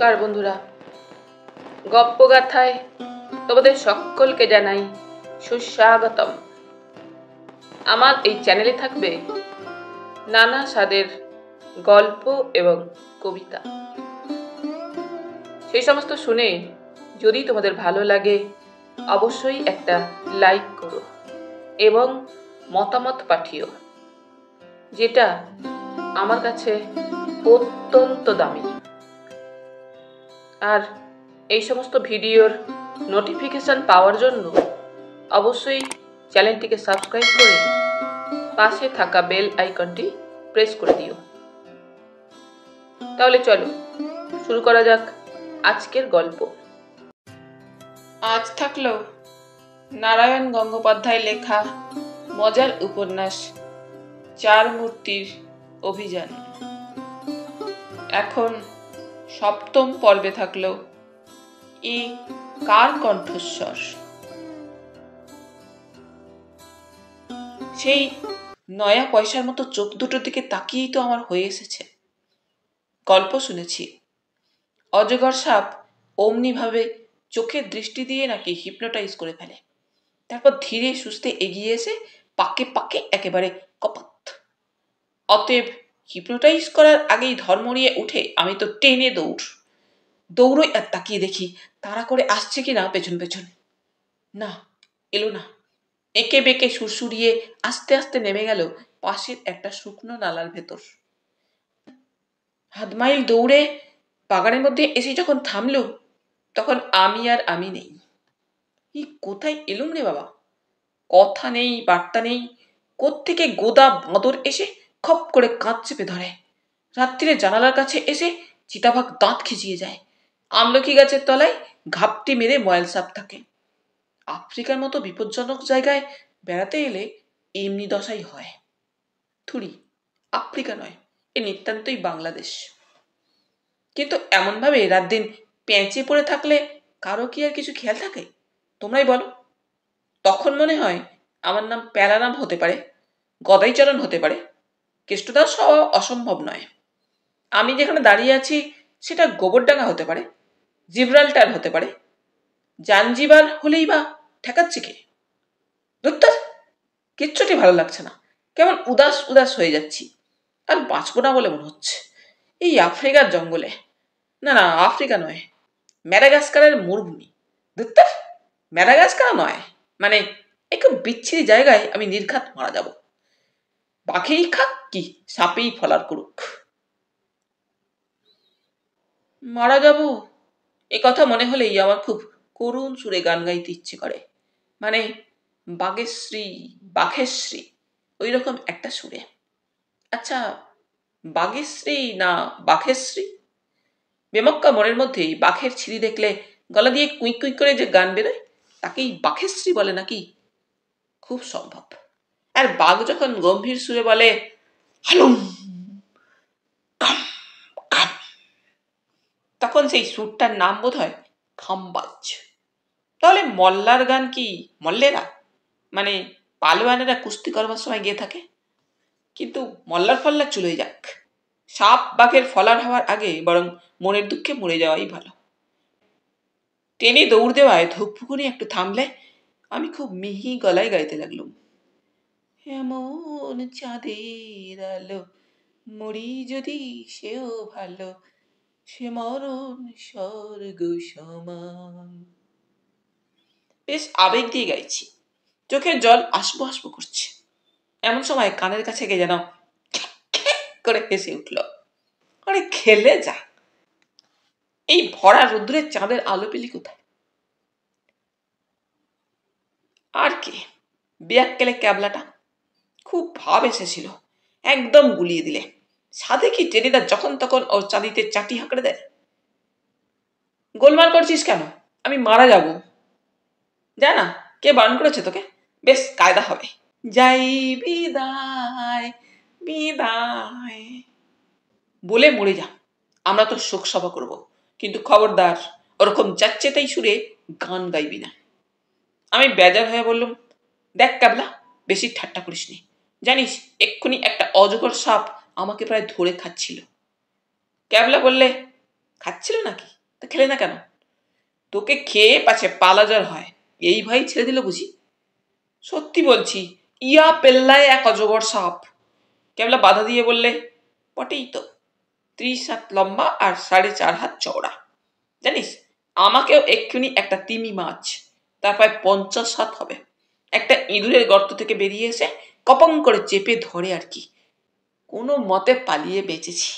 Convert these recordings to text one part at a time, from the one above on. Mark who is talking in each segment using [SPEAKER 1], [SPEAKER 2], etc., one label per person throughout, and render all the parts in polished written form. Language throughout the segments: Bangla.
[SPEAKER 1] নমস্কার বন্ধুরা, গপ্পগাথায় তোমাদের সকলকে জানাই সুস্বাগতম। আমার এই চ্যানেলে থাকবে নানা স্বাদের গল্প এবং কবিতা। সেই সমস্ত শুনে যদি তোমাদের ভালো লাগে অবশ্যই একটা লাইক করো এবং মতামত পাঠিও, যেটা আমার কাছে অত্যন্ত দামি। আর এই সমস্ত ভিডিওর নোটিফিকেশন পাওয়ার জন্য অবশ্যই চ্যানেলটিকে সাবস্ক্রাইব করে পাশে থাকা বেল আইকনটি প্রেস করে দিও। তাহলে চলো শুরু করা যাক আজকের গল্প। আজ থাকলো নারায়ণ গঙ্গোপাধ্যায় লেখা মজার উপন্যাস চার মূর্তির অভিযান। এখন সপ্তম পর্বে থাকলো ই কার কণ্ঠস্বর। সেই নয়া পয়সার মতো চোখ দুটোর দিকে তাকিয়েই তো আমার হয়ে এসেছে। গল্প শুনেছি অজগর সাপ অমনি ভাবে চোখের দৃষ্টি দিয়ে নাকি হিপনোটাইজ করে ফেলে, তারপর ধীরে সুস্থে এগিয়ে এসে পাকে পাকে একেবারে কপাত। অতএব হিপনোটাইজ করার আগেই ধর্মড়িয়ে উঠে আমি তো টেনে দৌড়ই আর তাকিয়ে দেখি তাড়া করে আসছে কিনা পেছন পেছন। না, এলো না। এঁকে বেঁকে সুরসুরিয়ে আস্তে আস্তে নেমে গেল পাশের একটা শুকনো নালার ভেতর। হাত মাইল দৌড়ে বাগানের মধ্যে এসে যখন থামলো, তখন আমি নেই। কোথায় এলুম রে বাবা? কথা নেই, বার্তা নেই। কোত্থেকে গোদা বাঁদর এসে খপ করে কাঁধ চেপে ধরে। রাত্রিরে জানালার কাছে এসে চিতাবাঘ দাঁত খিচিয়ে যায়। আমলকি গাছের তলায় ঘাপটি মেরে ময়াল সাপ থাকে। আফ্রিকার মতো বিপজ্জনক জায়গায় বেড়াতে এলে এমনি দশাই হয়। থুড়ি, আফ্রিকা নয়, এ নিতান্তই বাংলাদেশ। কিন্তু এমন ভাবে রাত দিন পেঁচে পড়ে থাকলে কারো কি আর কিছু খেয়াল থাকে? তোমরাই বলো। তখন মনে হয় আমার নাম প্যারানাম হতে পারে, গদাইচরণ হতে পারে, কেষ্টদাস হওয়া অসম্ভব নয়। আমি যেখানে দাঁড়িয়ে আছি সেটা গোবরডাঙ্গা হতে পারে, জিব্রাল্টার হতে পারে। জাঞ্জিবার হলেই বা ঠেকাচ্ছে কে? দুত্তার কিচ্ছুটি ভালো লাগছে না। কেমন উদাস উদাস হয়ে যাচ্ছি। আর বাঁচবো না বলে মনে হচ্ছে এই আফ্রিকার জঙ্গলে। না না, আফ্রিকা নয়, ম্যাডাগাস্কারের মরুভূমি। দুত্তার, ম্যাডাগাস্কার নয়, মানে একটু বিচ্ছিরি জায়গায় আমি নির্ঘাত মারা যাব। পাখিই খাক কি সাপেই ফলার করুক, মারা যাব। এ কথা মনে হলেই আমার খুব করুণ সুরে গান গাইতে ইচ্ছে করে। মানে বাঘেশ্রী ওই রকম একটা সুরে। আচ্ছা, বাঘেশ্রী না বাঘেশ্রী? বেমক্কা মনের মধ্যেই বাঘের ছিরি দেখলে গলা দিয়ে কুই কুই করে যে গান বেরোয় তাকেই বাঘেশ্রী বলে নাকি? খুব সম্ভব। আর বাঘ যখন গম্ভীর সুরে বলে হালুম, তখন সেই সুরটার নাম বোধ হয় খাম্বাজ। তাহলে মল্লার গান কি মল্লেরা, মানে পালোয়ানেরা কুস্তি করবার সময় গিয়ে থাকে? কিন্তু মল্লার ফল্লার চলে যাক, সাপ বাঘের ফলার হওয়ার আগে বরং মনের দুঃখে মরে যাওয়াই ভালো। টেনে দৌড় দেওয়ায় ধূপফুকুনি একটু থামলে আমি খুব মিহি গলায় গাইতে লাগলুম। এমন চাঁদের আলো মরি যদি সেও ভালো, সে মরণ স্বর্গ সমান। বেশ আবেগ দিয়ে গাইছি, চোখের জল আসবো আসবো করছে। এমন সময় কানের কাছে গিয়ে যেন করে হেসে উঠল। আরে খেলে যা, এই ভরা রৌদ্রে চাঁদের আলো পেলি কোথায়? আর কি বিয়াক্কেলে ক্যাবলাটা খুব ভাব এসেছিল, একদম গুলিয়ে দিলে। সাধে কি টেনিদা যখন তখন ওর চাঁদিতে চাটি হাঁকড়ে দেয়। গোলমাল করছিস কেন? আমি মারা যাব। যা না, কে বারণ করেছে তোকে? বেশ কায়দা হবে। যাই বিদায় বিদায় বলে মরে যা, আমরা তো শোক সভা করব, কিন্তু খবরদার ওরকম যাচ্ছেতাই সুরে গান গাইবি না। আমি বেজার হয়ে বললুম, দেখ ক্যাবলা, বেশি ঠাট্টা করিস নি। জানিস এক্ষুনি একটা অজগর সাপ আমাকে প্রায় ধরে খাচ্ছিল। ক্যাবলা বললে, খাচ্ছিল নাকি? খেলে না কেন? তোকে খেয়ে পাছে পালাজার হয় এই ভাই ছেড়ে দিল বুঝি? সত্যি বলছি, ইয়া পেল্লায় এক অজগর সাপ। ক্যাবলা বাধা দিয়ে বললে, বটেই তো, 30 হাত লম্বা আর 4.5 হাত চওড়া। জানিস, আমাকেও এক্ষুনি একটা তিমি মাছ, তার প্রায় 50 হাত হবে, একটা ইঁদুরের গর্ত থেকে বেরিয়ে এসে কপং করে চেপে ধরে আর কি। কোনো মতে পালিয়ে বেঁচেছি।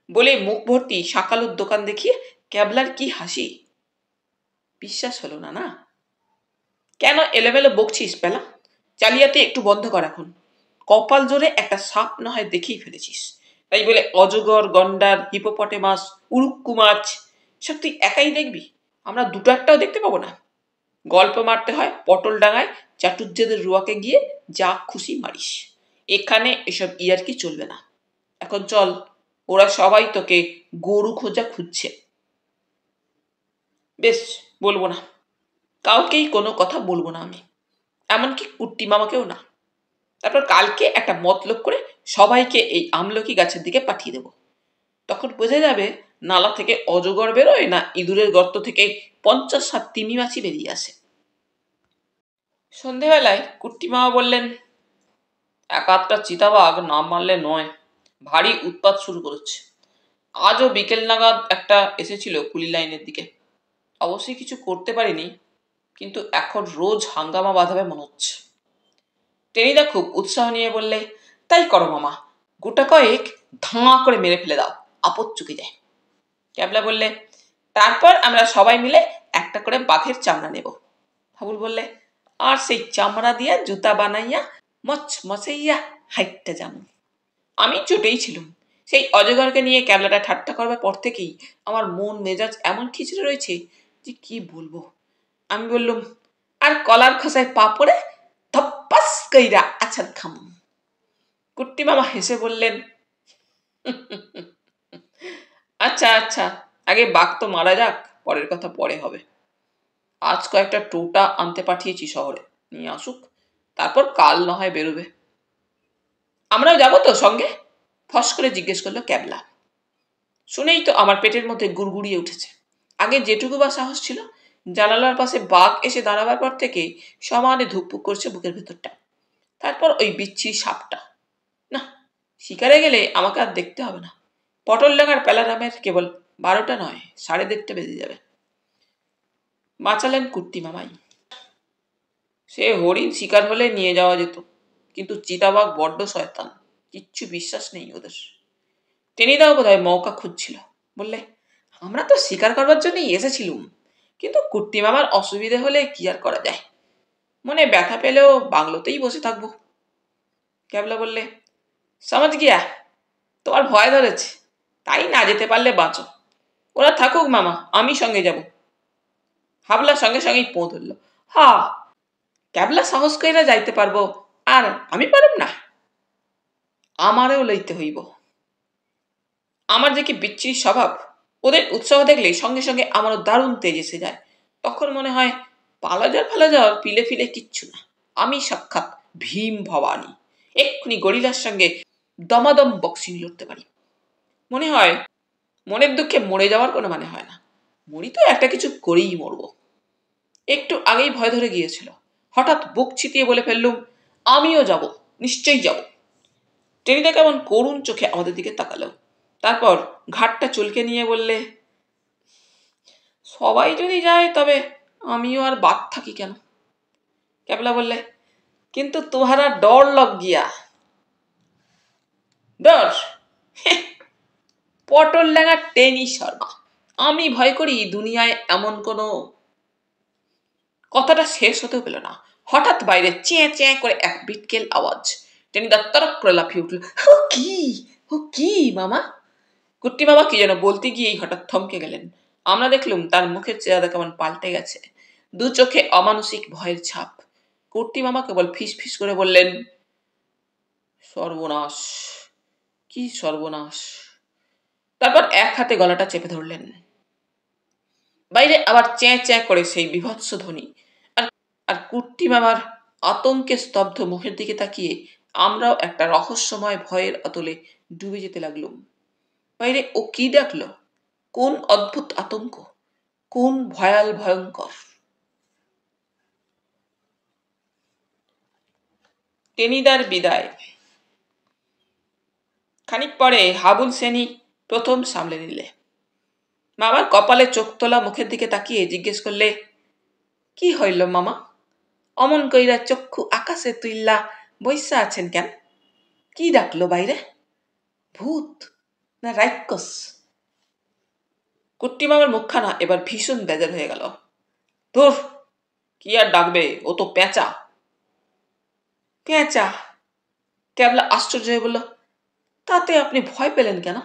[SPEAKER 1] বলে মুখ ভর্তি শাকালুর দোকান দেখিয়ে ক্যাবলার কি হাসি। বিশ্বাস হলো না না? কেন এলোমেলো বকছিস পেলা? জালিয়াতি একটু বন্ধ কর এখন। কপাল জোরে একটা সাপ না হয় দেখেই ফেলেছিস, তাই বলে অজগর, গন্ডার, হিপোপটেমাস, উড়ুক্কু মাছ সব তুই একাই দেখবি? আমরা দুটো একটাও দেখতে পাবো না? গল্প মারতে হয় পটল ডাঙায় চাটুজ্জেদের রুয়াকে গিয়ে যা খুশি মারিস। এখানে এসব ইয়ার্কি চলবে না। এখন চল, ওরা সবাই তোকে গরু খোঁজা খুঁজছে। বেশ, বলবো না, কাউকেই কোনো কথা বলবো না আমি, এমনকি কুট্টি মামাকেও না। তারপর কালকে একটা মতলব করে সবাইকে এই আমলকি গাছের দিকে পাঠিয়ে দেব। তখন বোঝা যাবে নালা থেকে অজগর বেরোয় না ইঁদুরের গর্ত থেকে 50 হাত তিমি মাছি বেরিয়ে আসে। সন্ধেবেলায় কুট্টি মামা বললেন, এক আধটা চিতাবাঘ না মারলে নয়, ভারী উৎপাত শুরু করেছে। আজও বিকেল নাগাদ একটা এসেছিল কুলি লাইনের দিকে। অবশ্যই কিছু করতে পারিনি, কিন্তু এখন রোজ হাঙ্গামা বাঁধাবে মনে হচ্ছে। টেনিদা খুব উৎসাহ নিয়ে বললে, তাই করো মামা, গোটা কয়েক ধাঁ করে মেরে ফেলে দাও, আপদ চুকে যায়। ক্যাবলা বললে, তারপর আমরা সবাই মিলে একটা করে বাঘের চামড়া নেব। হাবুল বললে, আর সেই চামড়া দিয়া জুতা বানাইয়া মচমচাইয়া হাইটটা যেমন। আমি চোটেই ছিলুম। সেই অজগরকে নিয়ে ক্যাবলাটা ঠাট্টা করবার পর থেকেই আমার মন মেজাজ এমন খিচড়ে রয়েছে যে কি বলবো। আমি বললুম, আর কলার খোসায় পা পড়ে ধপ্পাস কইরা আছাদ খাম। কুট্টি মামা হেসে বললেন, আচ্ছা আচ্ছা, আগে বাঘ তো মারা যাক, পরের কথা পরে হবে। আজ কয়েকটা টোটা আনতে পাঠিয়েছি শহরে, নিয়ে আসুক, তারপর কাল না হয় বেরোবে। আমরাও যাবো তো সঙ্গে? ফস করে জিজ্ঞেস করলো ক্যাবলা। শুনেই তো আমার পেটের মধ্যে গুড়গুড়িয়ে উঠেছে। আগে যেটুকু বা সাহস ছিল, জানালার পাশে বাঘ এসে দাঁড়াবার পর থেকে সমানে ধুকপুক করছে বুকের ভেতরটা। তারপর ওই বিচ্ছিরি সাপটা। না, শিকারে গেলে আমাকে আর দেখতে হবে না। পটল ডাঙার প্যালারামের কেবল 12টা নয়, 1:30 বেজে যাবে। বাঁচালেন কুট্টি মামাই। সে হরিণ শিকার হলে নিয়ে যাওয়া যেত, কিন্তু চিতাবাঘ বড্ড শয়তান, কিচ্ছু বিশ্বাস নেই ওদের। টেনিদাও বোধহয় মৌকা খুঁজছিল। বললে, আমরা তো শিকার করবার জন্যই এসেছিলুম, কিন্তু কুট্টি মামার অসুবিধে হলে কি আর করা যায়, মনে ব্যথা পেলেও বাংলোতেই বসে থাকবো। ক্যাবলা বললে, সমাজ গিয়া, তোমার ভয় ধরেছে, তাই না যেতে পারলে বাঁচো। ওরা থাকুক মামা, আমি সঙ্গে যাব। হাবলা সঙ্গে সঙ্গেই পো ধরল। হা, ক্যাবলা সাহস কইরা যাইতে পারবো, আর আমি পারব না? আমারও লইতে হইব। আমার যে কি বিচ্ছিরি স্বভাব, ওদের উৎসাহ দেখলেই সঙ্গে সঙ্গে আমারও দারুণ তেজ এসে যায়। তখন মনে হয় ফালাজার পিলে ফিলে কিচ্ছু না, আমি সাক্ষাৎ ভীম ভবানী, এক্ষুনি গরিলার সঙ্গে দমাদম বক্সিং লড়তে পারি। মনে হয় মনের দুঃখে মরে যাওয়ার কোনো মানে হয় না, মরি তো একটা কিছু করেই মরবো। একটু আগেই ভয় ধরে গিয়েছিল, হঠাৎ বুক ছিটিয়ে বলে ফেললুম, আমিও যাব, নিশ্চয়ই যাব। টেনিদা কেমন করুণ চোখে আমাদের দিকে তাকালো, তারপর ঘাটটা চুলকে নিয়ে বললে, সবাই যদি যায় তবে আমিও আর বাদ থাকি কেন? ক্যাবলা বললে, কিন্তু তোহারা ডর লগ গিয়া। ডর? পটল ডাঙা টেনি শর্মা, আমি ভয় করি দুনিয়ায় এমন কোনো। কথাটা শেষ হতেও পেল না, হঠাৎ বাইরে চেঁ চেঁ করে এক বিটকেল আওয়াজ। টেনিদা তরক করে লাফিয়ে উঠল। ও কি মামা? কুট্টি মামা কি যেন বলতে গিয়েই হঠাৎ থমকে গেলেন। আমরা দেখলুম তার মুখের চেহারা কেমন পাল্টে গেছে, দু চোখে অমানসিক ভয়ের ছাপ। কুট্টি মামা কেবল ফিস ফিস করে বললেন, সর্বনাশ, কি সর্বনাশ। তারপর এক হাতে গলাটা চেপে ধরলেন। বাইরে আবার চেঁ চেঁ করে সেই বিভৎস ধ্বনি, আর কুট্টি মামার আতঙ্কে স্তব্ধ মুখের দিকে তাকিয়ে আমরাও একটা রহস্যময় ভয়ের অতলে ডুবে যেতে লাগলুম। বাইরে ও কি ডাকল? কোন অদ্ভুত আতঙ্ক, কোন ভয়ঙ্কর! টেনিদার বিদায়। খানিক পরে হাবুল সেনি প্রথম সামলে নিলে। মামার কপালে চোখ তোলা মুখের দিকে তাকিয়ে জিজ্ঞেস করলে, কি হইল মামা? অমন কইরা চক্ষু আকাশে তুইল্লা বৈশা আছেন কেন? কি ডাকলো বাইরে? ভূত না রাক্ষস? কুট্টি মামার মুখখানা এবার ভীষণ বেজার হয়ে গেল। ধুর, কি আর ডাকবে, ও তো পেঁচা। পেঁচা? ক্যাবলা আশ্চর্য হয়ে বলল, তাতে আপনি ভয় পেলেন কেন?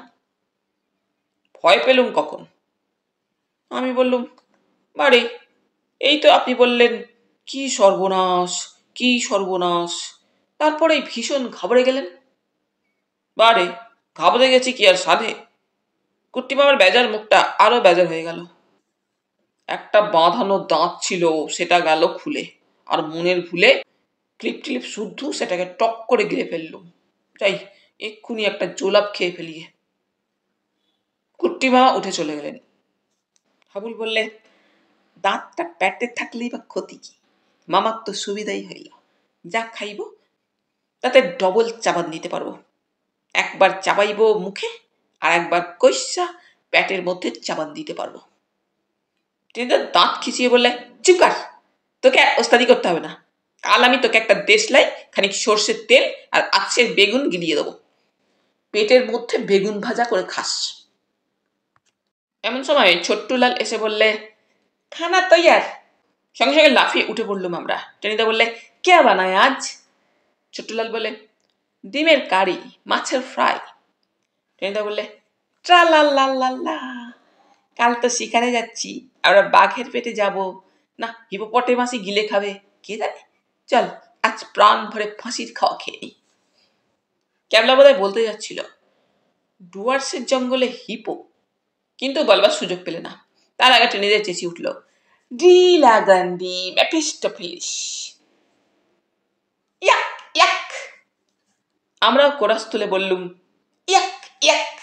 [SPEAKER 1] ভয় পেলুম কখন? আমি বললুম, বাড়ি এই তো আপনি বললেন কি সর্বনাশ, কি সর্বনাশ, তারপরেই ভীষণ ঘাবড়ে গেলেন। বারে ঘাবড়ে গেছি কি আর সাধে? কুট্টি মামার বেজার মুখটা আরো বেজার হয়ে গেল। একটা বাঁধানো দাঁত ছিল, সেটা গেল খুলে, আর মনের ভুলে ক্লিপ টিলিপ শুদ্ধ সেটাকে টক করে গিলে ফেললুম। যাই, এক্ষুনি একটা জোলাপ খেয়ে ফেলিয়ে। কুট্টি মামা উঠে চলে গেলেন। হাবুল বললে, দাঁতটা প্যাটে থাকলেই বা ক্ষতি কি? মামার তো সুবিধাই হইল, যা খাইব তাতে ডবল চাবান দিতে পারবো। একবার চাবাইব মুখে, আর একবার কইসা প্যাটের মধ্যে চাবান দিতে পারবো। দাঁত খিচিয়ে বললে, চুপ কর, তোকে ওস্তাদি করতে হবে না। কাল আমি তোকে একটা দেশলাই, খানিক সর্ষের তেল আর আঁচের বেগুন গিলিয়ে দেবো, পেটের মধ্যে বেগুন ভাজা করে খাস। এমন সময় ছোট্টুলাল এসে বললে, খানা তৈয়ার। সঙ্গে সঙ্গে লাফিয়ে উঠে পড়লুম আমরা। টেনিদা বললে, কে বানায় আজ? ছোট্টুলাল বলে, ডিমের কারি, মাছের ফ্রাই। টেনিদা বললে, ট্রালাল্লাল্লাল্লা, কাল তো শিকারে যাচ্ছি, আমরা বাঘের পেটে যাব না হিপোপটেমাসই গিলে খাবে কে জানে। চল আজ প্রাণ ভরে ফাঁসির খাওয়া খেয়ে নি। ক্যাবলা বোধহয় বলতে যাচ্ছিল ডুয়ার্সের জঙ্গলে হিপো, কিন্তু বলবার সুযোগ পেলে না। তার আগে টেনিদা চেঁচিয়ে উঠল, ডিলা গান্ডি ম্যাপিস্টোফিলিস। ইয়াক ইয়াক। আমরাও কোরাস তুলে বললুম, ইয়াক ইয়াক।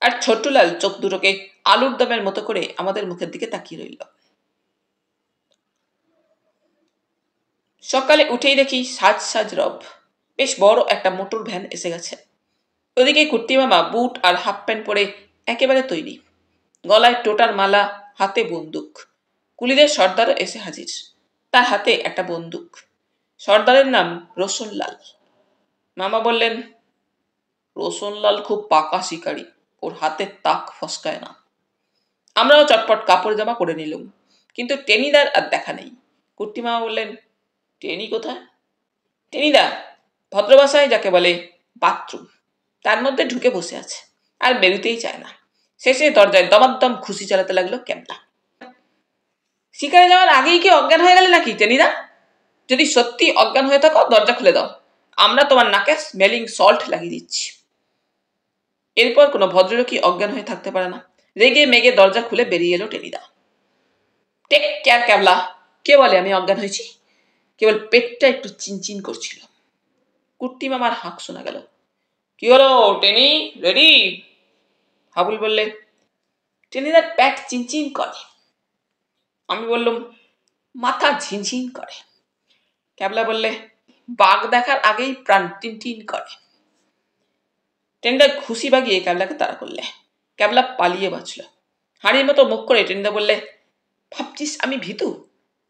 [SPEAKER 1] আর ছোট্টুলাল চোখ দুটোকে আলুর দমের মতো করে আমাদের মুখের দিকে তাকিয়ে রইল। সকালে উঠেই দেখি সাজ সাজ রব, বেশ বড় একটা মোটর ভ্যান এসে গেছে। ওদিকে কুট্টি মামা বুট আর হাফ প্যান্ট পরে একেবারে তৈরি, গলায় টোটার মালা, হাতে বন্দুক। কুলিদের সর্দারও এসে হাজির, তার হাতে একটা বন্দুক। সর্দারের নাম রোশনলাল। মামা বললেন, রোশনলাল খুব পাকা শিকারী, ওর হাতের তাক ফসকায় না। আমরাও চটপট কাপড় জামা পরে নিলুম, কিন্তু টেনিদার আর দেখা নেই। কুট্টি মামা বললেন, টেনি কোথায়? টেনিদা ভদ্রভাষায় যাকে বলে বাথরুম, তার মধ্যে ঢুকে বসে আছে, আর বেরোতেই চায় না। শেষে দরজায় দমাদ্দম খুশি চালাতে লাগলো ক্যাবলা। শিকারে যাওয়ার আগেই কি অজ্ঞান হয়ে গেলে নাকি টেনিদা? যদি সত্যি অজ্ঞান হয়ে থাকো দরজা খুলে দাও, আমরা তোমার নাকে স্মেলিং সল্ট লাগিয়ে দিচ্ছি। এরপর কোনো ভদ্রলোকই অজ্ঞান হয়ে থাকতে পারে না। রেগে মেগে দরজা খুলে বেরিয়ে এলো টেনিদা। টেক কেয়ার ক্যাবলা, কে বলে আমি অজ্ঞান হয়েছি? কেবল পেটটা একটু চিনচিন করছিল। কুট্টি মামার হাঁক শোনা গেল। কি হলো টেনি, রেডি? হাবুল বললে, টেনিদার পেট চিনচিন করে। আমি বললুম, মাথা ঝিনঝিন করে। ক্যাবলা বললে, বাঘ দেখার আগেই প্রাণ টিনটিন করে। টেনিদা ঘুষি বাগিয়ে ক্যাবলাকে তাড়া করলে। ক্যাবলা পালিয়ে বাঁচল। হাঁড়ির মতো মুখ করে টেনিদা বললে, ভাবছিস আমি ভীতু?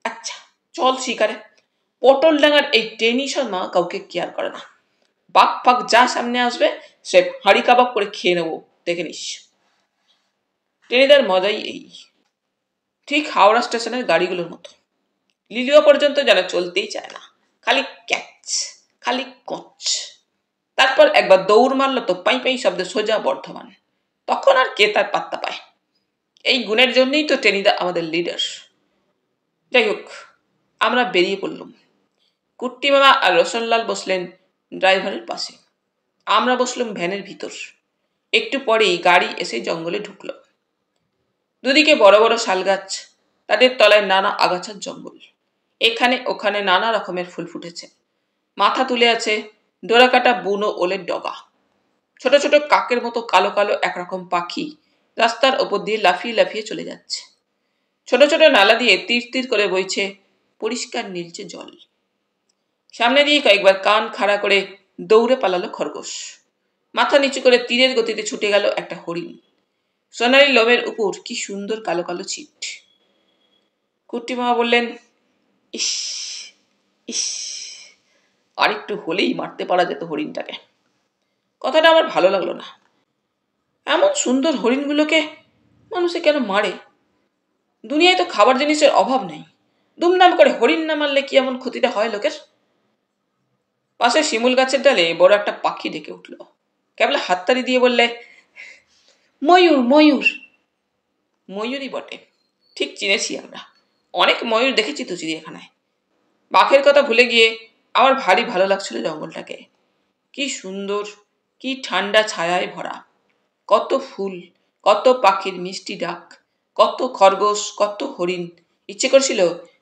[SPEAKER 1] আচ্ছা চল শিকারে। পটল ডাঙার এই টেনি শর্মা কাউকে কেয়ার করে না। বাঘ ফাঘ যা সামনে আসবে সে হাঁড়ি কাবাব করে খেয়ে নেবো, দেখে নিস। টেনিদার মজাই এই, ঠিক হাওড়া স্টেশনের গাড়িগুলোর মতো। লিলিও পর্যন্ত যেন চলতেই চায় না, খালি ক্যাচ, খালি কচ। তারপর একবার দৌড় মারল তো পাই পাই শব্দে সোজা বর্ধমান। তখন আর কে তার পাত্তা পায়? এই গুণের জন্যই তো টেনিদা আমাদের লিডার। যাই হোক, আমরা বেরিয়ে পড়লুম। কুট্টি মামা আর রোশনলাল বসলেন ড্রাইভারের পাশে, আমরা বসলুম ভ্যানের ভিতর। একটু পরেই গাড়ি এসে জঙ্গলে ঢুকল। দুদিকে বড় বড় শাল গাছ, তাদের তলায় নানা আগাছার জঙ্গল। এখানে ওখানে নানা রকমের ফুল ফুটেছে। মাথা তুলে আছে ডোরাকাটা বুনো ওলের ডগা। ছোট ছোট কাকের মতো কালো কালো একরকম পাখি রাস্তার ওপর দিয়ে লাফিয়ে লাফিয়ে চলে যাচ্ছে। ছোট ছোট নালা দিয়ে তীর তীর করে বইছে পরিষ্কার নীলচে জল। সামনে দিয়ে কয়েকবার কান খাড়া করে দৌড়ে পালালো খরগোশ। মাথা নিচু করে তীরের গতিতে ছুটে গেল একটা হরিণ। সোনালি লোমের উপর কি সুন্দর কালো কালো ছিট। কুট্টি মামা বললেন, ইস ইস, আরেকটু হলেই মারতে পারা যেত হরিণটাকে। কথাটা আমার ভালো লাগলো না। এমন সুন্দর হরিণগুলোকে মানুষে কেন মারে? দুনিয়ায় তো খাবার জিনিসের অভাব নেই, দুমদাম করে হরিণ না মারলে কি এমন ক্ষতিটা হয় লোকের? পাশে শিমুল গাছের ডালে বড় একটা পাখি ডেকে উঠল। কেবল হাততালি দিয়ে বললে, ময়ূর ময়ূর। ময়ূরই বটে, ঠিক চিনেছি আমরা, অনেক ময়ূর দেখেছি তো চিড়িয়াখানায়। বাঘের কথা ভুলে গিয়ে আমার ভারী ভালো লাগছিল জঙ্গলটাকে। কি সুন্দর, কি ঠান্ডা ছায়ায় ভরা, কত ফুল, কত পাখির মিষ্টি ডাক, কত খরগোশ, কত হরিণ। ইচ্ছে করছিল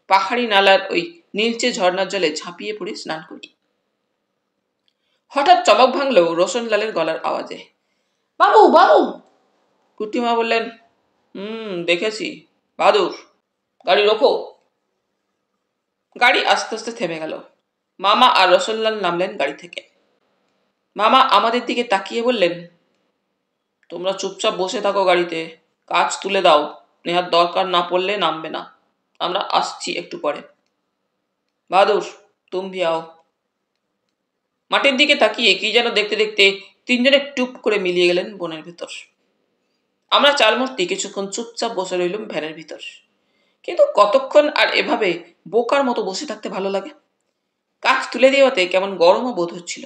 [SPEAKER 1] পাহাড়ি নালার ওই নীলচে ঝর্ণার জলে ঝাঁপিয়ে পড়ে স্নান করি। হঠাৎ চমক ভাঙল রোশনলালের গলার আওয়াজে, বাবু বাবু। কুটিমা বললেন, দেখেছি, বাদুর, গাড়ি রোকো। গাড়ি আস্তে আস্তে থেমে গেল। মামা আর রোশনলাল নামলেন গাড়ি থেকে। মামা আমাদের দিকে তাকিয়ে বললেন, তোমরা চুপচাপ বসে থাকো গাড়িতে, কাজ তুলে দাও, নেহার দরকার না পড়লে নামবে না, আমরা আসছি একটু পরে। বাদুর, তুম ভি আও। মাটির দিকে তাকিয়ে কি যেন দেখতে দেখতে তিনজনে টুপ করে মিলিয়ে গেলেন বনের ভেতর। আমরা চার মূর্তি কিছুক্ষণ চুপচাপ বসে রইলুম ভ্যানের ভিতর। কিন্তু কতক্ষণ আর এভাবে বোকার মতো বসে থাকতে ভালো লাগে? কাজ তুলে দেওয়াতে কেমন গরমও বোধ হচ্ছিল,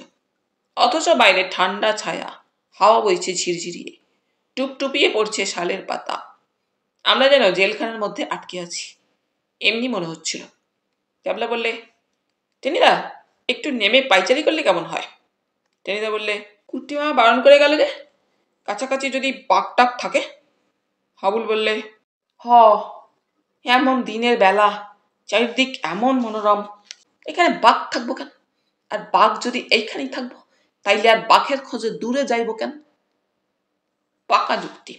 [SPEAKER 1] অথচ বাইরে ঠান্ডা ছায়া, হাওয়া বইছে ঝিরঝিরিয়ে, টুপটুপিয়ে পড়ছে শালের পাতা। আমরা যেন জেলখানার মধ্যে আটকে আছি, এমনি মনে হচ্ছিল। ক্যাবলা বললে, টেনিদা, একটু নেমে পাইচারি করলে কেমন হয়? টেনিদা বললে, কুট্টিমা বারণ করে গেল যে, কাছাকাছি যদি বাঘটাক থাকে। হাবুল বললে, এমন দিনের বেলা, চারিদিক এমন মনোরম, এখানে বাঘ থাকবো কেন? আর বাঘ যদি এইখানেই থাকবো, তাইলে আর বাঘের খোঁজে দূরে যাইব কেন? পাকা যুক্তি।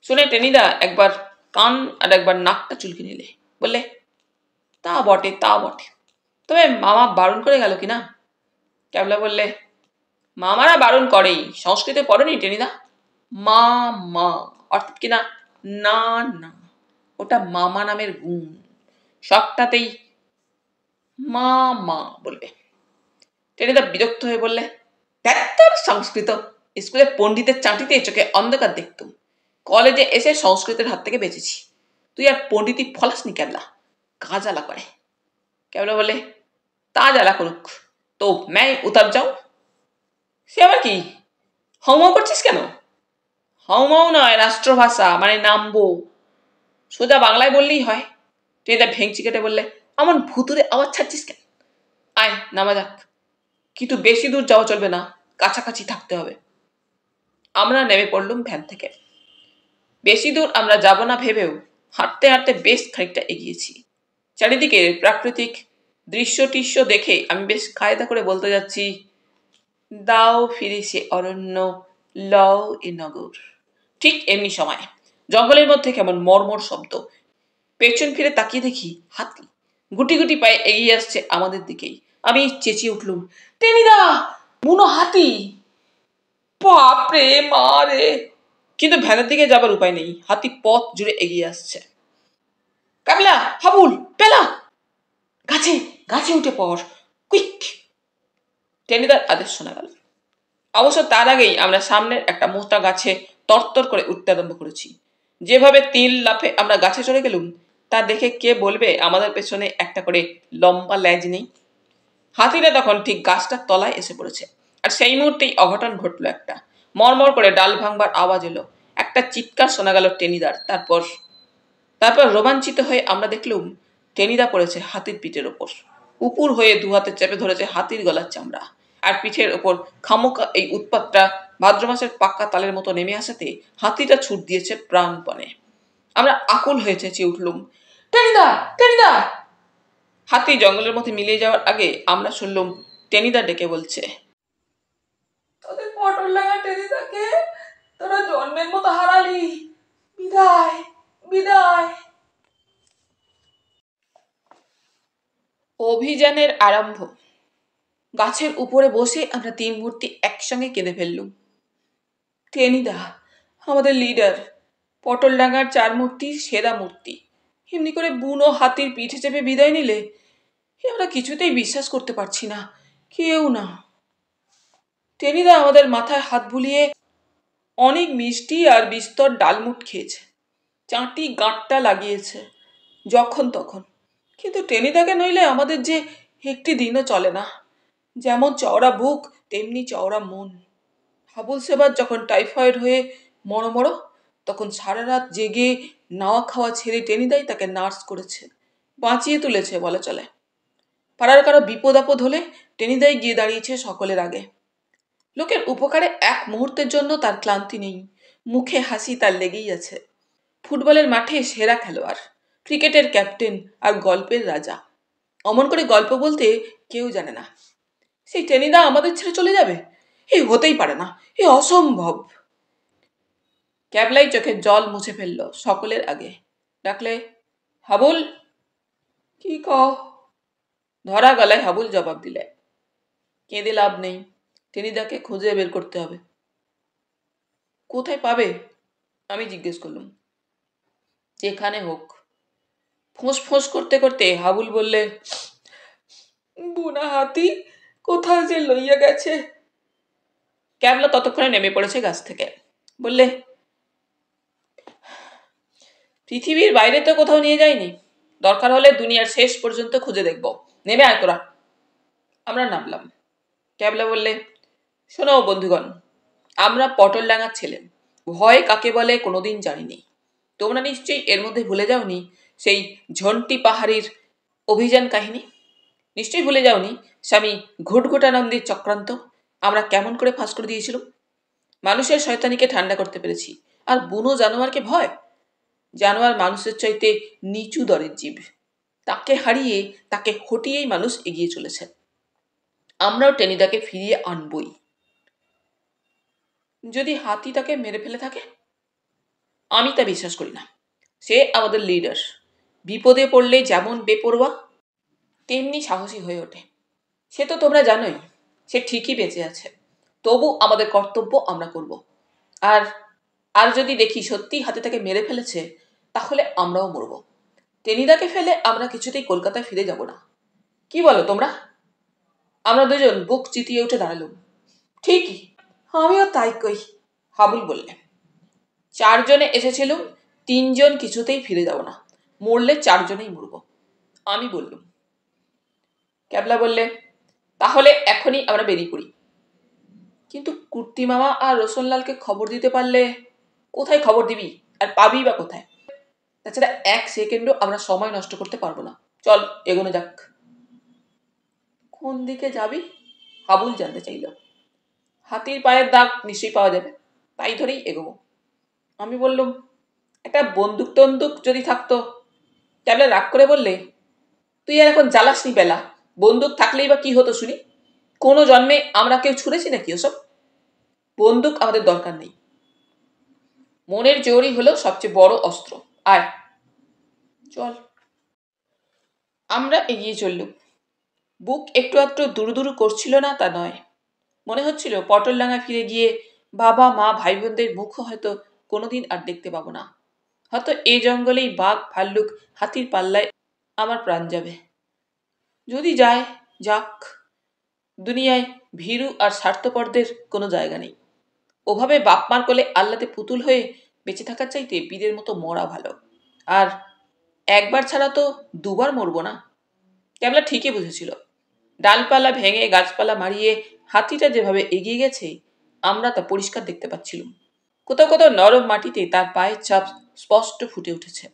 [SPEAKER 1] শুনে টেনিদা একবার কান আর একবার নাকটা চুলকে নিলে, বললে, তা বটে তা বটে, তবে মামা বারণ করে গেল কিনা? ক্যাবলা বললে, মামারা বারণ করেই, সংস্কৃতে পড়েনি টেনিদা? মা মা অর্থাৎ কিনা না না, ওটা মামা নামের গুণ, সবটাতেই মা মা বলবে। টেনিদা বিরক্ত হয়ে বললে, ধ্যাত্তর সংস্কৃত, স্কুলে পণ্ডিতের চাটিতে চোখে অন্ধকার দেখতুম, কলেজে এসে সংস্কৃতের হাত থেকে বেঁচেছি, তুই আর পণ্ডিতি ফলাসনি ক্যাবলা, গা জ্বালা করে। ক্যাবলা বলে, তা জ্বালা করুক, তো मैं উতার যাও। সে আবার কি? হাউমাউ করছিস কেন? হাউমাউ নয়, রাষ্ট্রভাষা, মানে নামবো, সোজা বাংলায় বললেই হয়। টেনিদা ভেঙচি কেটে বললে, আমন ভুতুরে আওয়াজ ছাড়ছিস কেন? আয় নামা যাক, কিন্তু বেশি দূর যাওয়া চলবে না, কাছাকাছি থাকতে হবে। আমরা নেমে পড়লুম ভ্যান থেকে। বেশি দূর আমরা যাব না ভেবেও হাঁটতে হাঁটতে বেশ খানিকটা এগিয়েছি। চারিদিকে প্রাকৃতিক দৃশ্য টিস্য দেখে আমি বেশ কায়দা করে বলতে যাচ্ছি, দাও ফিরে সে অরণ্য, লও এ নগর। ঠিক এমনি সময় জঙ্গলের মধ্যে কেমন মর্মর শব্দ। পেছন ফিরে তাকিয়ে দেখি হাতি গুটি গুটি পায়ে এগিয়ে আসছে আমাদের দিকেই। আমি চেঁচিয়ে উঠলুম, টেনিদা, বুনো হাতি! বাপরে মারে! কিন্তু ভ্যানের দিকে যাবার উপায় নেই, হাতি পথ জুড়ে এগিয়ে আসছে। কাবলা, হাবুল, পেলা, গাছে গাছে উঠে পড়, কুইক! টেনিদার আদেশ শোনা গেল। অবশ্য তার আগেই আমরা সামনের একটা মোটা গাছে তরতর করে উঠতে আরম্ভ করেছি। যেভাবে 3 লাফে আমরা গাছে চড়ে গেলুম, তা দেখে কে বলবে আমাদের পেছনে একটা করে লম্বা লেজ নেই? হাতিটা তখন ঠিক গাছটার তলায় এসে পড়েছে, আর সেই মুহূর্তেই অঘটন ঘটলো একটা। মরমর করে ডাল ভাঙবার আওয়াজ এলো, একটা চিৎকার শোনা গেল টেনিদার। তারপর রোমাঞ্চিত হয়ে আমরা দেখলুম টেনিদা পড়েছে হাতির পিঠের ওপর, উপুর হয়ে 2 হাতে চেপে ধরেছে হাতির গলার চামড়া, আর পিঠের ওপর খামোকা এই উৎপাতটা ভাদ্র মাসের পাক্কা তালের মতো নেমে আসাতে হাতিটা ছুট দিয়েছে প্রাণপণে। আমরা আকুল হয়ে চেঁচিয়ে উঠলুম, টেনিদা, টেনিদা! হাতি জঙ্গলের মধ্যে মিলিয়ে যাওয়ার আগে আমরা শুনলুম টেনিদা ডেকে বলছে, তোদের পটল লাগা টেনিদাকে তোরা জন্মের মতো হারালি। বিদায়, বিদায়। অভিযানের আরম্ভ। গাছের উপরে বসে আমরা 3 মূর্তি একসঙ্গে কেঁদে ফেললুম। টেনিদা আমাদের লিডার, পটল ডাঙ্গার 4 মূর্তির সেরা মূর্তি, এমনি করে বুনো হাতির পিঠে চেপে বিদায় নিলে আমরা কিছুতেই বিশ্বাস করতে পারছি না, কেউ না। টেনিদা আমাদের মাথায় হাত বুলিয়ে অনেক মিষ্টি আর বিস্তর ডালমুট খেয়েছে, চাঁটি গাঁটটা লাগিয়েছে যখন তখন। কিন্তু টেনিদাকে নইলে আমাদের যে একটি দিনও চলে না। যেমন চওড়া বুক তেমনি চওড়া মন। হাবুল সেবার যখন টাইফয়েড হয়ে মরমর, তখন সারা রাত জেগে নাওয়া খাওয়া ছেড়ে টেনিদাই তাকে নার্স করেছে, বাঁচিয়ে তুলেছে বলা চলে। পাড়ার কারো বিপদ আপদ হলে টেনিদাই গিয়ে দাঁড়িয়েছে সকলের আগে। লোকের উপকারে এক মুহূর্তের জন্য তার ক্লান্তি নেই, মুখে হাসি তার লেগেই আছে। ফুটবলের মাঠে সেরা খেলোয়াড়, ক্রিকেটের ক্যাপ্টেন আর গল্পের রাজা। অমন করে গল্প বলতে কেউ জানে না। সেই টেনিদা আমাদের ছেড়ে চলে যাবে? এ হতেই পারে না, এ অসম্ভব। ক্যাবলাই চোখের জল মুছে ফেলল সকলের আগে। ডাকলে, হাবুল। কি কও? ধরা গলায় হাবুল জবাব দিলে, কেঁদে লাভ নেই, টেনিদাকে খুঁজে বের করতে হবে। কোথায় পাবে? আমি জিজ্ঞেস করলাম। যেখানে হোক। ফোঁস ফোঁস করতে করতে হাবুল বললে, বুনা হাতি কোথায় যে লইয়া গেছে। ক্যাবলা ততক্ষণে নেমে পড়েছে গাছ থেকে। বললে, পৃথিবীর বাইরে তো কোথাও নিয়ে যায়নি, দরকার হলে দুনিয়ার শেষ পর্যন্ত খুঁজে দেখব। নেমে আয় তোরা। আমরা নামলাম। ক্যাবলা বললে, শোনো বন্ধুগণ, আমরা পটল ডাঙার ছেলে, ভয় কাকে বলে কোনোদিন জানিনি। তোমরা নিশ্চয়ই এর মধ্যে ভুলে যাওনি সেই ঝন্টি পাহাড়ির অভিযান কাহিনী। নিশ্চয়ই ভুলে যাওনি স্বামী ঘুটঘুটানন্দীর চক্রান্ত আমরা কেমন করে ফাঁস করে দিয়েছিলাম। মানুষের শয়তানিকে ঠান্ডা করতে পেরেছি, আর বুনো জানোয়ারকে ভয়। জানোয়ার মানুষের চাইতে নিচু দরের জীব, তাকে হারিয়ে তাকে হটিয়েই মানুষ এগিয়ে চলেছে। আমরাও টেনিদাকে ফিরিয়ে আনবই। যদি হাতি তাকে মেরে ফেলে থাকে? আমি তা বিশ্বাস করি না। সে আমাদের লিডার, বিপদে পড়লে যেমন বেপরোয়া তেমনি সাহসী হয়ে ওঠে। সে তো তোমরা জানোই, সে ঠিকই বেঁচে আছে। তবু আমাদের কর্তব্য আমরা করব। আর আর যদি দেখি সত্যি হাতে তাকে মেরে ফেলেছে, তাহলে আমরাও মরব। টেনিদাকে ফেলে আমরা কিছুতেই কলকাতায় ফিরে যাব না। কি বলো তোমরা? আমরা দুজন বুক চিতিয়ে উঠে দাঁড়ালুম। ঠিকই, আমিও তাই কই, হাবুল বললে। 4 জনে এসেছিলুম, 3 জন কিছুতেই ফিরে যাব না, মরলে 4 জনেই মরব। আমি বললুম। ক্যাবলা বললে, তাহলে এখনই আমরা বেরিয়ে পড়ি। কিন্তু কুর্তি মামা আর রোশনলালকে খবর দিতে পারলে? কোথায় খবর দিবি, আর পাবি বা কোথায়? তাছাড়া 1 সেকেন্ডও আমরা সময় নষ্ট করতে পারবো না। চল এগোনো যাক। কোন দিকে যাবি? হাবুল জানতে চাইল। হাতির পায়ের দাগ নিশ্চয়ই পাওয়া যাবে, তাই ধরেই এগোবো। আমি বললুম, একটা বন্দুক টন্দুক যদি থাকতো। ক্যাবলা রাগ করে বললে, তুই আর এখন জ্বালাসনি বেলা, বন্দুক থাকলেই বা কি হতো শুনি? কোনো জন্মে আমরা কেউ ছুঁড়েছি নাকি ওসব? বন্দুক আমাদের দরকার নেই। মনের জোরই হলো সবচেয়ে বড় অস্ত্র। আয় চল। আমরা এগিয়ে চললুম। বুক একটু আধটু দুরু দুরু করছিল না তা নয়। মনে হচ্ছিল পটলডাঙ্গা ফিরে গিয়ে বাবা মা ভাই বোনদের মুখও হয়তো কোনোদিন আর দেখতে পাবো না। হয়তো এই জঙ্গলেই বাঘ ভাল্লুক হাতির পাল্লায় আমার প্রাণ যাবে। যদি যায় যাক, দুনিয়ায় ভীরু আর স্বার্থপরদের কোনো জায়গা নেই। ওভাবে বাপমার কোলে আল্লাতে পুতুল হয়ে বেঁচে থাকার চাইতে বীরের মতো মরা ভালো। আর একবার ছাড়া তো দুবার মরবো না। ক্যাবলা ঠিকই বুঝেছিল। ডালপালা ভেঙে গাছপালা মারিয়ে হাতিটা যেভাবে এগিয়ে গেছে, আমরা তা পরিষ্কার দেখতে পাচ্ছিলাম। কোথাও কোথাও নরম মাটিতে তার পায়ের ছাপ স্পষ্ট ফুটে উঠেছে।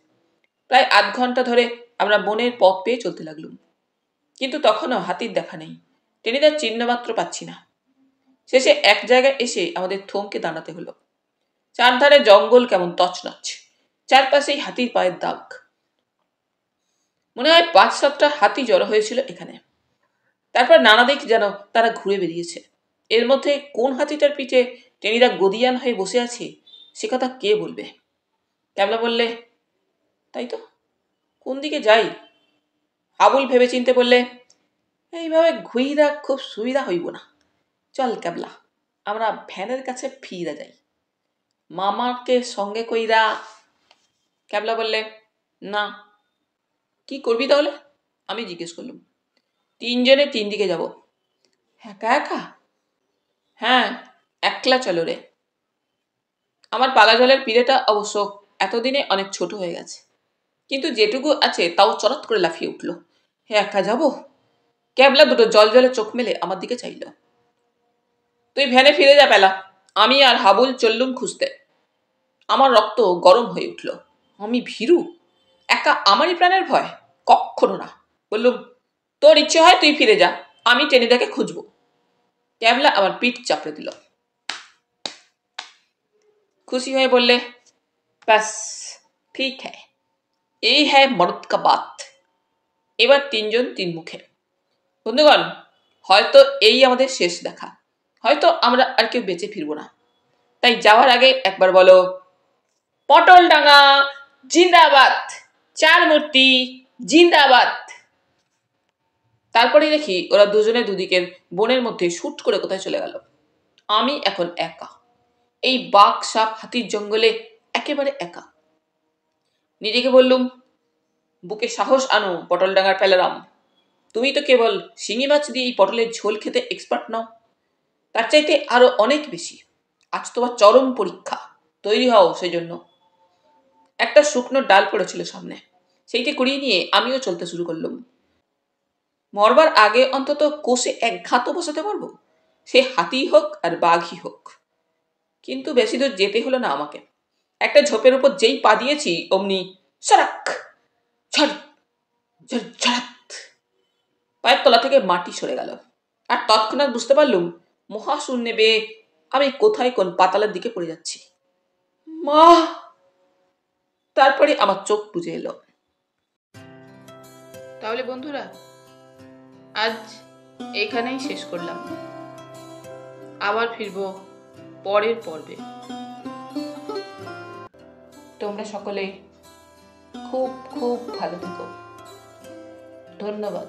[SPEAKER 1] প্রায় আধ ঘন্টা ধরে আমরা বনের পথ পেয়ে চলতে লাগলুম, কিন্তু তখনও হাতির দেখা নেই। টেনিদার চিহ্ন মাত্র পাচ্ছি না। শেষে এক জায়গায় এসে আমাদের থমকে দাঁড়াতে হলো। চারধারে জঙ্গল কেমন তছনছ, চারপাশেই হাতির পায়ের দাগ। মনে হয় 5-7টা হাতি জড়ো হয়েছিল এখানে। তারপর নানা দিক যেন তারা ঘুরে বেরিয়েছে। এর মধ্যে কোন হাতিটার পিঠে টেনিদা গদিয়ান হয়ে বসে আছে সে কথা কে বলবে? ক্যাবলা বললে, তাই তো, কোন দিকে যাই? হাবুল ভেবে চিনতে বললে, এইভাবে ঘুইরা খুব সুবিধা হইব না, চল ক্যাবলা আমরা ভ্যানের কাছে ফিরা যাই, মামাকে সঙ্গে কইরা। ক্যাবলা বললে, না। কি করবি তাহলে? আমি জিজ্ঞেস করলুম। 3 জনে 3 দিকে যাব। একা একা? হ্যাঁ, একলা চলো রে। আমার পালা জলের পিড়েটা অবশ্য এতদিনে অনেক ছোট হয়ে গেছে, কিন্তু যেটুকু আছে তাও চরৎ করে লাফিয়ে উঠল। একা যাব? ক্যাবলা দুটো জল জলে চোখ মেলে আমার দিকে চাইল। তুই ভ্যানে ফিরে যা পেলা, আমি আর হাবুল চললুম খুঁজতে। আমার রক্ত গরম হয়ে উঠল। আমি ভীরু? একা আমারই প্রাণের ভয়? কক্ষনো না। বললুম, তোর ইচ্ছে হয় তুই ফিরে যা, আমি টেনিদাকে খুঁজব। ক্যাবলা আমার পিঠ চাপড়ে দিল। খুশি হয়ে বললে, ব্যাস ঠিক হ্যায়, এই হ্যায় মরদ কা বাত। এবার 3 জন 3 মুখে। বন্ধুগণ, হয়তো এই আমাদের শেষ দেখা, হয়তো আমরা আর কেউ বেঁচে ফিরবো না। তাই যাওয়ার আগে একবার বলো, পটলডাঙ্গা জিন্দাবাদ, চার মূর্তি জিন্দাবাদ। তারপরে দেখি ওরা দুজনে দুদিকের বনের মধ্যে শুট করে কোথায় চলে গেল। আমি এখন একা, এই বাঘ সাপ হাতির জঙ্গলে একেবারে একা। নিজেকে বললুম, বুকে সাহস আনো পটলডাঙ্গার পেলারাম। তুমি তো কেবল শিঙি মাছ দিয়ে এই পটলের ঝোল খেতে এক্সপার্ট নাও, তার চাইতে আরো অনেক বেশি। আজ তোমার চরম পরীক্ষা, তৈরি হও সেজন্য। একটা শুকনো ডাল পড়েছিল সামনে, সেইটি কুড়িয়ে নিয়ে আমিও চলতে শুরু করলুম। মরবার আগে অন্তত কোষে এক ঘা তো বসাতে পারবো, সে হাতি হোক আর বাঘই হোক। কিন্তু বেশি দূর যেতে হলো না আমাকে। একটা ঝোপের উপর যেই পা দিয়েছি অমনি সরাক ঝড় ঝড় ঝড়াত, পায়ের তলা থেকে মাটি সরে গেল। আর তৎক্ষণাৎ বুঝতে পারলুম মহাশূন্যে বেয়ে আমি কোথায় কোন পাতালের দিকে পড়ে যাচ্ছি। মা! তারপরে আমার চোখ বুজে এলো। তাহলে বন্ধুরা, আজ এখানেই শেষ করলাম। আবার ফিরবো পরের পর্বে। তোমরা সকলে খুব খুব ভালো থেকো। ধন্যবাদ।